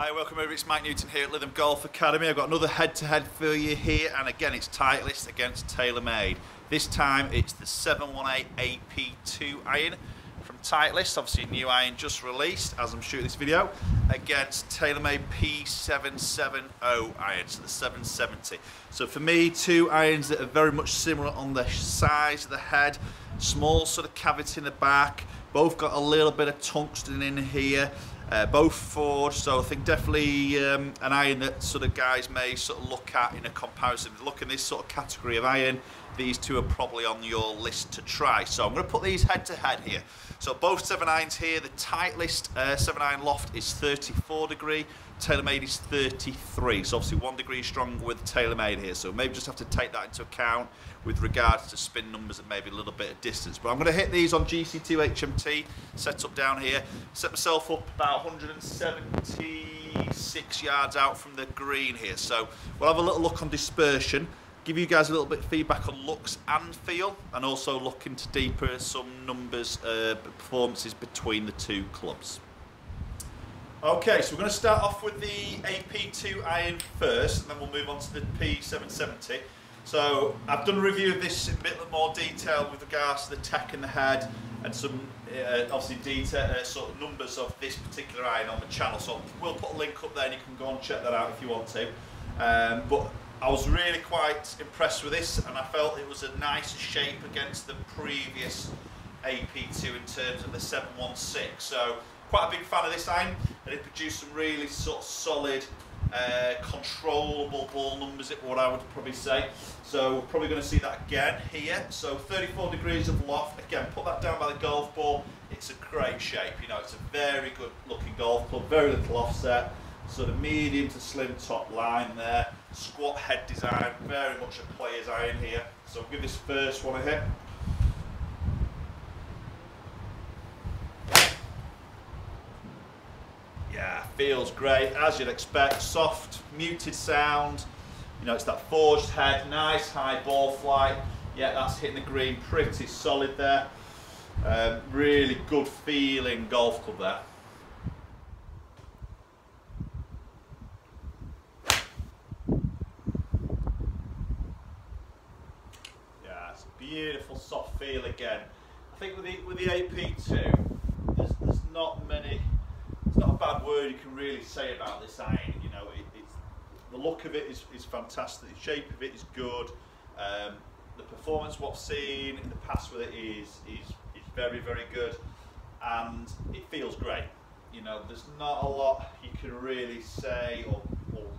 Hi, welcome over. It's Mike Newton here at Lytham Golf Academy. I've got another head-to-head for you here, and again it's Titleist against TaylorMade. This time it's the 718 AP2 Iron from Titleist, obviously a new iron just released as I'm shooting this video, against TaylorMade P770 Iron, so the 770. So for me, two irons that are very much similar on the size of the head, small sort of cavity in the back, both got a little bit of tungsten in here. Both forged, so I think definitely an iron that sort of guys may sort of look at in a comparison. Look in this sort of category of iron, these two are probably on your list to try. So I'm going to put these head to head here. So both 7 irons here. The Titleist 7 iron loft is 34 degree, TaylorMade is 33. So obviously 1 degree stronger with TaylorMade here. So maybe just have to take that into account with regards to spin numbers and maybe a little bit of distance. But I'm going to hit these on GC2 HMT, set up down here, set myself up about 176 yards out from the green here. So we'll have a little look on dispersion, give you guys a little bit of feedback on looks and feel, and also look into deeper some numbers, performances between the two clubs. Okay, so we're going to start off with the AP2 Iron first, and then we'll move on to the P770. So I've done a review of this in a bit more detail with regards to the tech in the head and some obviously detail, sort of numbers of this particular iron on the channel. So we'll put a link up there and you can go and check that out if you want to. But I was really quite impressed with this, and I felt it was a nicer shape against the previous AP2 in terms of the 716. So quite a big fan of this iron, and it produced some really sort of solid, controllable ball numbers, what I would probably say. So we're probably going to see that again here. So 34 degrees of loft. Again, put that down by the golf ball. It's a great shape. You know, it's a very good looking golf club. Very little offset. Sort of medium to slim top line there. Squat head design. Very much a player's iron here. So I'll give this first one a hit. Yeah, feels great, as you'd expect. Soft, muted sound. You know, it's that forged head, nice high ball flight. Yeah, that's hitting the green pretty solid there. Really good feeling golf club there. Yeah, it's a beautiful soft feel again. I think with the AP2, there's not many. It's not a bad word you can really say about this iron. You know, the look of it is fantastic. The shape of it is good. The performance what I've seen in the past with it is very, very good, and it feels great. You know, there's not a lot you can really say or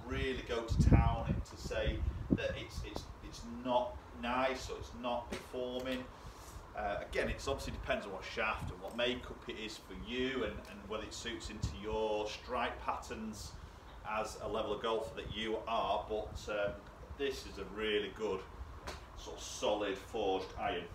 really go to town and to say that it's not nice or it's not performing. Again, it obviously depends on what shaft and what makeup it is for you, and whether it suits into your strike patterns as a level of golfer that you are, but this is a really good sort of solid forged iron.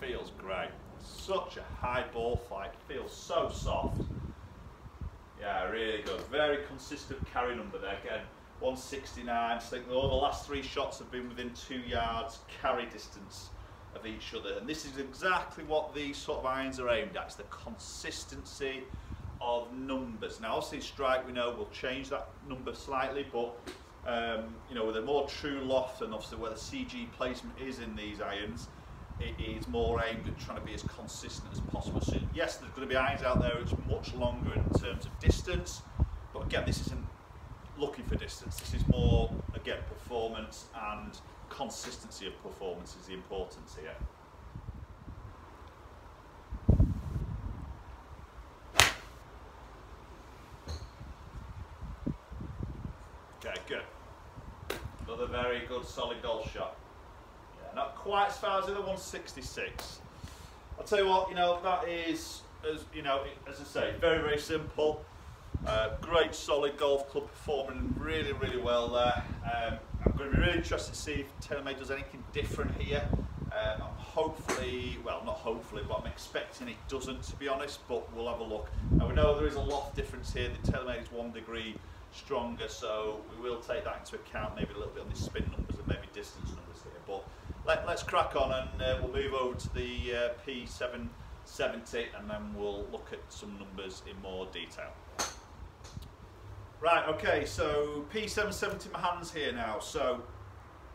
Feels great. Such a high ball flight, feels so soft. Yeah, really good. Very consistent carry number there again. 169. I think all the last 3 shots have been within 2 yards carry distance of each other, and this is exactly what these sort of irons are aimed at. It's the consistency of numbers. Now obviously strike, we know, will change that number slightly, but you know, with a more true loft and obviously where the CG placement is in these irons, it is more aimed at trying to be as consistent as possible. So yes, there's going to be irons out there which are much longer in terms of distance, but again, this isn't looking for distance. This is more, again, performance, and consistency of performance is the importance here. Okay, good. Another very good solid golf shot. Yeah, not quite as far as the other 166. I'll tell you what, you know, that is, as you know, as I say, very, very simple. Great solid golf club, performing really, really well there. I'm going to be really interested to see if TaylorMade does anything different here. I'm hopefully, well, not hopefully, but I'm expecting it doesn't, to be honest, but we'll have a look. Now we know there is a loft difference here. The TaylorMade is 1 degree stronger, so we will take that into account, maybe a little bit on the spin numbers and maybe distance numbers here. But let's crack on, and we'll move over to the P770, and then we'll look at some numbers in more detail. Right, okay, so P770 in my hands here now. So,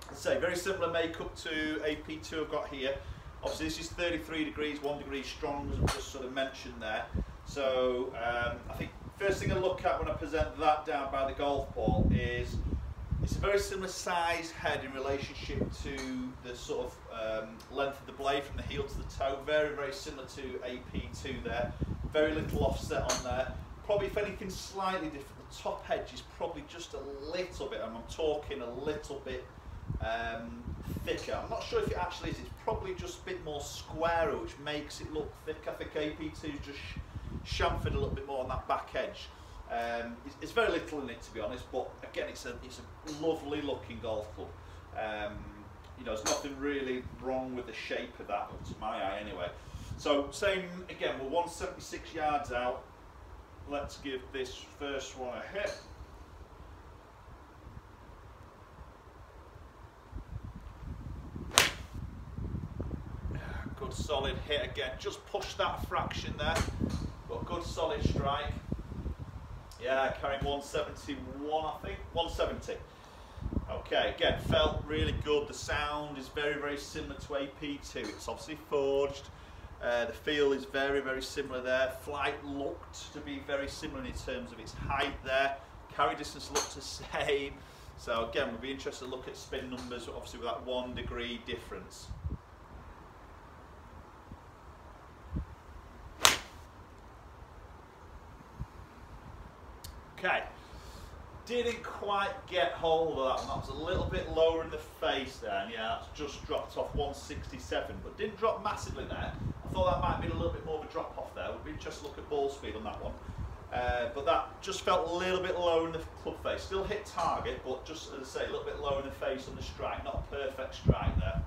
I'd say very similar makeup to AP2 I've got here. Obviously this is 33 degrees, 1 degree strong, as I've just sort of mentioned there. So I think first thing I look at when I present that down by the golf ball is it's a very similar size head in relationship to the sort of length of the blade from the heel to the toe. Very, very similar to AP2 there. Very little offset on there. Probably, if anything, slightly different. The top edge is probably just a little bit, and I'm talking a little bit thicker. I'm not sure if it actually is. It's probably just a bit more squarer, which makes it look thick. I think AP2 just chamfered a little bit more on that back edge. It's very little in it, to be honest, but again, it's a lovely looking golf club. You know, there's nothing really wrong with the shape of that, to my eye anyway. So same again, we're 176 yards out. Let's give this first one a hit. Good solid hit again, just push that fraction there, but good solid strike. Yeah, carrying 171, I think, 170. Okay, again, felt really good. The sound is very, very similar to AP2. It's obviously forged. The feel is very, very similar there. Flight looked to be very similar in terms of its height there. Carry distance looked the same. So again, we'll be interested to look at spin numbers, obviously with that 1 degree difference. Okay, didn't quite get hold of that one. That was a little bit lower in the face there, and yeah, that's just dropped off 167, but didn't drop massively there. I thought that might be a little bit more of a drop off there. We'll be interested to look at ball speed on that one. But that just felt a little bit low in the club face. Still hit target, but just, as I say, a little bit low in the face on the strike. Not a perfect strike there.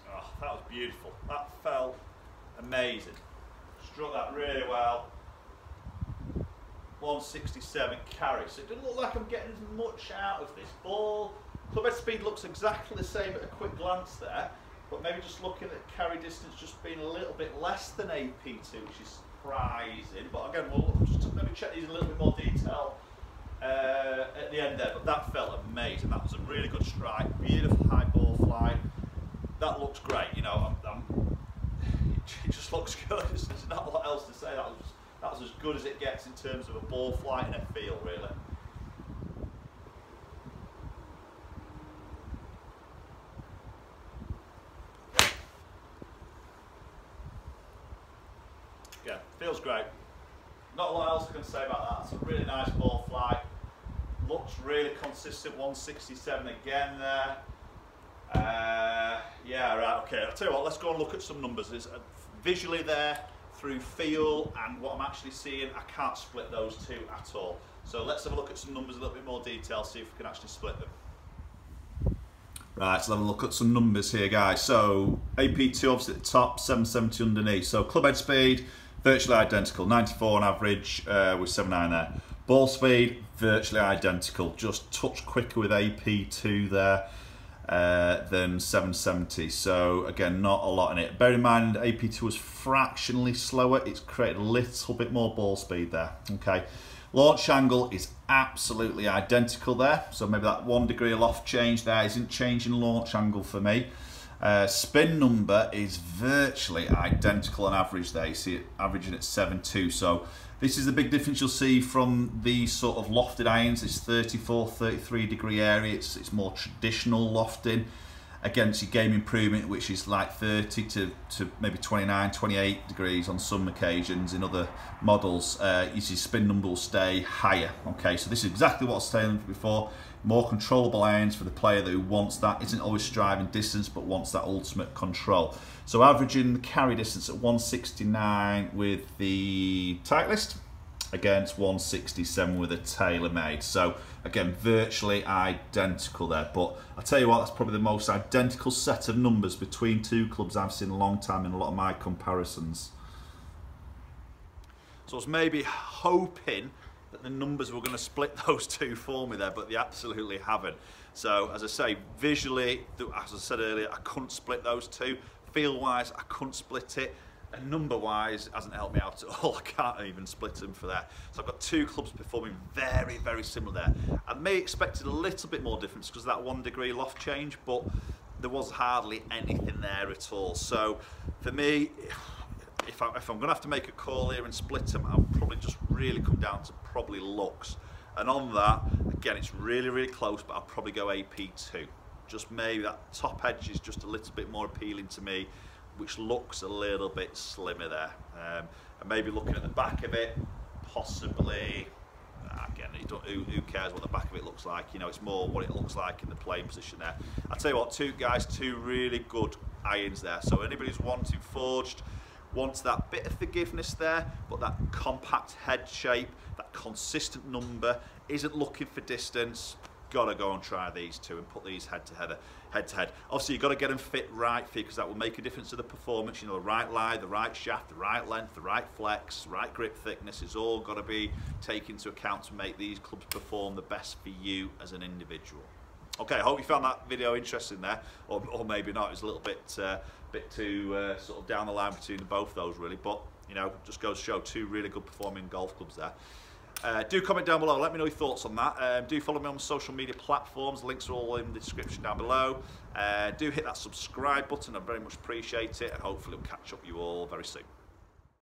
Oh, that was beautiful. That felt amazing. Struck that really well. 167 carry. So it doesn't look like I'm getting as much out of this ball. Club head speed looks exactly the same at a quick glance there, but maybe just looking at carry distance just being a little bit less than AP2, which is surprising. But again, we'll just maybe check these in a little bit more detail at the end there. But that felt amazing. That was a really good strike. Beautiful high ball flight. That looks great. You know, it just looks good. There's not a lot else to say. That was as good as it gets in terms of a ball flight and a feel, really. Yeah, feels great. Not a lot else I can say about that. It's a really nice ball flight. Looks really consistent. 167 again there. Yeah, right, okay. I'll tell you what, let's go and look at some numbers. There's visually there, through feel and what I'm actually seeing, I can't split those two at all. So let's have a look at some numbers in a little bit more detail, see if we can actually split them. Right, so let's have a look at some numbers here, guys. So AP2 obviously at the top, 770 underneath. So club head speed, virtually identical, 94 on average with 79 there. Ball speed, virtually identical, just touch quicker with AP2 there than 770. So again, not a lot in it. Bear in mind, AP2 was fractionally slower. It's created a little bit more ball speed there. Okay, launch angle is absolutely identical there. So maybe that 1 degree loft change there isn't changing launch angle for me. Spin number is virtually identical on average there. You see it averaging at 7.2. So this is the big difference you'll see from these sort of lofted irons. It's 34, 33 degree area. It's more traditional lofting against your game improvement, which is like 30 to maybe 29, 28 degrees on some occasions. In other models, you see spin number will stay higher. Okay, so this is exactly what I was saying before. More controllable irons for the player who wants that, isn't always striving distance, but wants that ultimate control. So averaging the carry distance at 169 with the Titleist against 167 with a TaylorMade. So again, virtually identical there. But I'll tell you what, that's probably the most identical set of numbers between two clubs I've seen in a long time in a lot of my comparisons. So I was maybe hoping that the numbers were going to split those two for me there, but they absolutely haven't. So as I say, visually, as I said earlier, I couldn't split those two. Feel-wise, I couldn't split it. And number-wise, hasn't helped me out at all. I can't even split them for that. So I've got two clubs performing very, very similar there. I may expected a little bit more difference because of that 1 degree loft change, but there was hardly anything there at all. So for me, if I'm going to have to make a call here and split them, I'll probably just really come down to probably looks. And on that, again, it's really, really close, but I'll probably go AP2. Just maybe that top edge is just a little bit more appealing to me, which looks a little bit slimmer there. And maybe looking at the back of it, possibly, again, who cares what the back of it looks like? You know, it's more what it looks like in the playing position there. I'll tell you what, two really good irons there. So anybody who's wanting forged, wants that bit of forgiveness there, but that compact head shape, that consistent number, isn't looking for distance, gotta go and try these two and put these head to head. Obviously, you've got to get them fit right for you, because that will make a difference to the performance. You know, the right lie, the right shaft, the right length, the right flex, right grip thickness is all got to be taken into account to make these clubs perform the best for you as an individual. Okay, I hope you found that video interesting there, or maybe not. It was a little bit too sort of down the line between both those really, but you know, just goes to show two really good performing golf clubs there. Do comment down below, let me know your thoughts on that. Do follow me on social media platforms, links are all in the description down below. Do hit that subscribe button, I very much appreciate it, and hopefully we'll catch up with you all very soon.